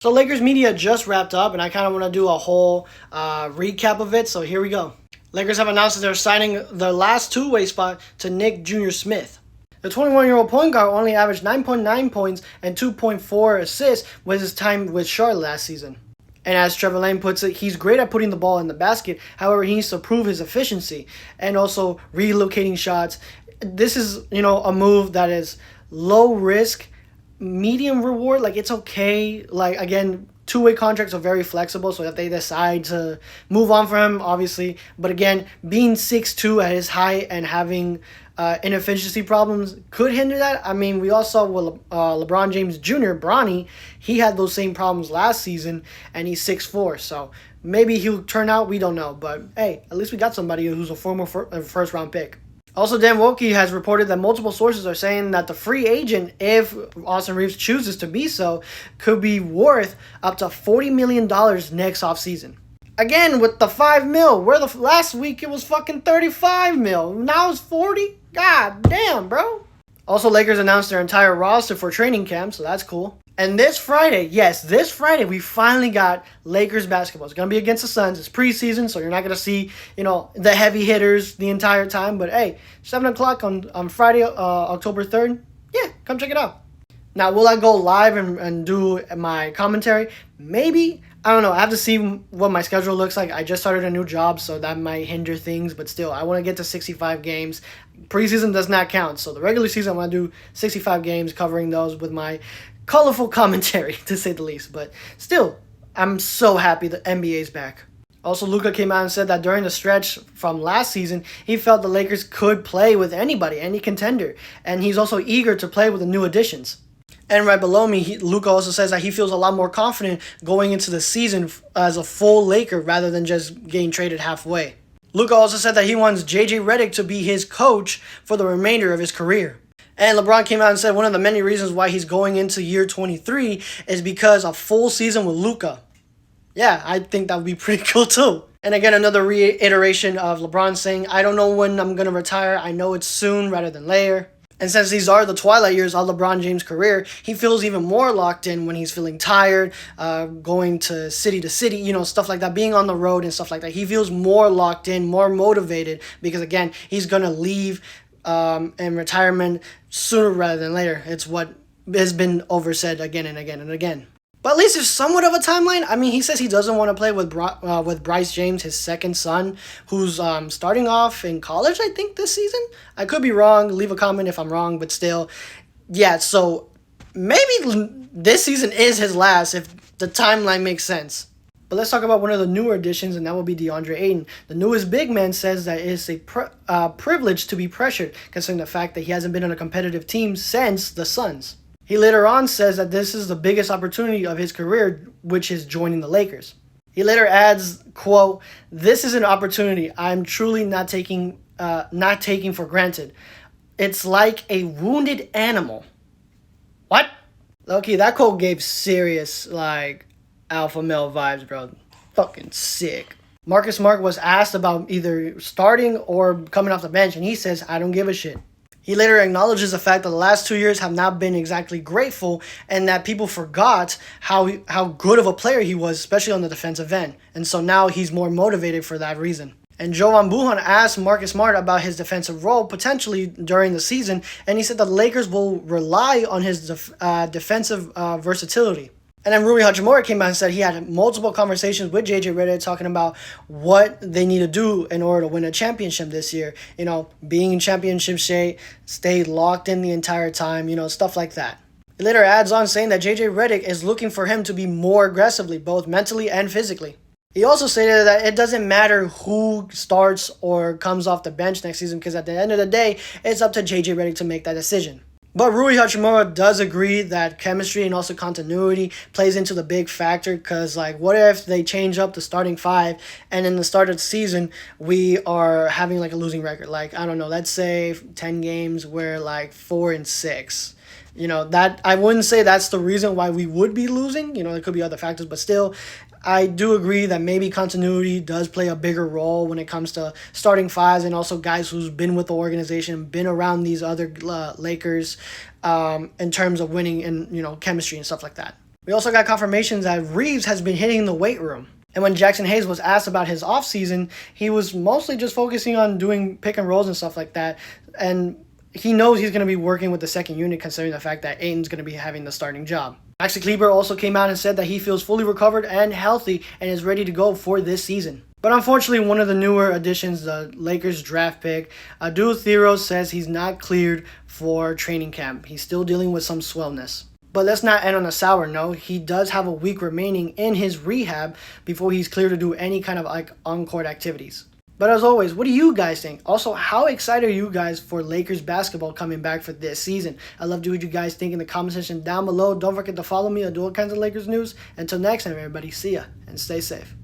So Lakers media just wrapped up, and I kind of want to do a whole recap of it. So here we go. Lakers have announced that they're signing their last two-way spot to Nick Jr. Smith. The 21-year-old point guard only averaged 9.9 points and 2.4 assists with his time with Charlotte last season. And as Trevor Lane puts it, he's great at putting the ball in the basket. However, he needs to prove his efficiency and also relocating shots. This is, a move that is low risk, medium reward. Like, it's okay. Like, again, two-way contracts are very flexible, so if they decide to move on from him, obviously. But again, being 6'2" at his height and having inefficiency problems could hinder that. I mean, we all saw with LeBron James Jr., Bronny, he had those same problems last season, and he's 6'4", so maybe he'll turn out, we don't know. But hey, at least we got somebody who's a former first-round pick. Also, Dan Wilkie has reported that multiple sources are saying that the free agent, if Austin Reeves chooses to be so, could be worth up to $40 million next offseason. Again, with the $5 million, where the last week it was fucking $35 million. Now it's 40? God damn, bro. Also, Lakers announced their entire roster for training camp, so that's cool. And this Friday, we finally got Lakers basketball. It's going to be against the Suns. It's preseason, so you're not going to see, the heavy hitters the entire time. But hey, 7 o'clock on Friday, October 3rd. Yeah, come check it out. Now, will I go live and do my commentary? Maybe. I don't know. I have to see what my schedule looks like. I just started a new job, so that might hinder things. But still, I want to get to 65 games. Preseason does not count. So the regular season, I want to do 65 games, covering those with my colorful commentary, to say the least. But still, I'm so happy the NBA is back. Also, Luka came out and said that during the stretch from last season, he felt the Lakers could play with anybody, any contender. And he's also eager to play with the new additions. And right below me, Luka also says that he feels a lot more confident going into the season as a full Laker rather than just getting traded halfway. Luka also said that he wants JJ Redick to be his coach for the remainder of his career. And LeBron came out and said one of the many reasons why he's going into year 23 is because a full season with Luka. Yeah, I think that would be pretty cool too. And again, another reiteration of LeBron saying, I don't know when I'm going to retire. I know it's soon rather than later. And since these are the twilight years of LeBron James' career, he feels even more locked in when he's feeling tired, going to city, stuff like that, being on the road and stuff like that. He feels more locked in, more motivated because, again, he's going to leave in retirement sooner rather than later. It's what has been oversaid again and again and again. But at least there's somewhat of a timeline. I mean, he says he doesn't want to play with Bryce James, his second son, who's starting off in college, I think, this season. I could be wrong. Leave a comment if I'm wrong, but still. Yeah, so maybe this season is his last if the timeline makes sense. But let's talk about one of the newer additions, and that will be DeAndre Ayton. The newest big man says that it's a privilege to be pressured, considering the fact that he hasn't been on a competitive team since the Suns. He later on says that this is the biggest opportunity of his career, which is joining the Lakers. He later adds, quote, "This is an opportunity I'm truly not taking for granted. It's like a wounded animal." What? Okay, that quote gave serious, alpha male vibes, bro. Fucking sick. Marcus Smart was asked about either starting or coming off the bench, and he says, "I don't give a shit." He later acknowledges the fact that the last 2 years have not been exactly grateful and that people forgot how good of a player he was, especially on the defensive end. And so now he's more motivated for that reason. And Jovan Buhan asked Marcus Smart about his defensive role potentially during the season, and he said the Lakers will rely on his defensive versatility. And then Rui Hachimura came out and said he had multiple conversations with JJ Redick talking about what they need to do in order to win a championship this year. Being in championship shape, stay locked in the entire time, stuff like that. He later adds on saying that JJ Redick is looking for him to be more aggressively, both mentally and physically. He also stated that it doesn't matter who starts or comes off the bench next season because at the end of the day, it's up to JJ Redick to make that decision. But Rui Hachimura does agree that chemistry and also continuity plays into the big factor because, what if they change up the starting five and in the start of the season, we are having, a losing record? I don't know, let's say 10 games where, 4-6. That I wouldn't say that's the reason why we would be losing. There could be other factors, but still, I do agree that maybe continuity does play a bigger role when it comes to starting fives and also guys who's been with the organization, been around these other Lakers in terms of winning and, chemistry and stuff like that. We also got confirmations that Reeves has been hitting the weight room. And when Jackson Hayes was asked about his offseason, he was mostly just focusing on doing pick and rolls and stuff like that. And he knows he's going to be working with the second unit, considering the fact that Ayton's going to be having the starting job. Maxi Kleber also came out and said that he feels fully recovered and healthy and is ready to go for this season. But unfortunately, one of the newer additions, the Lakers draft pick, Adou Thiero, says he's not cleared for training camp. He's still dealing with some swellness. But let's not end on a sour note. He does have a week remaining in his rehab before he's cleared to do any kind of on-court activities. But as always, what do you guys think? Also, how excited are you guys for Lakers basketball coming back for this season? I'd love to hear what you guys think in the comment section down below. Don't forget to follow me. I do all kinds of Lakers news. Until next time, everybody, see ya and stay safe.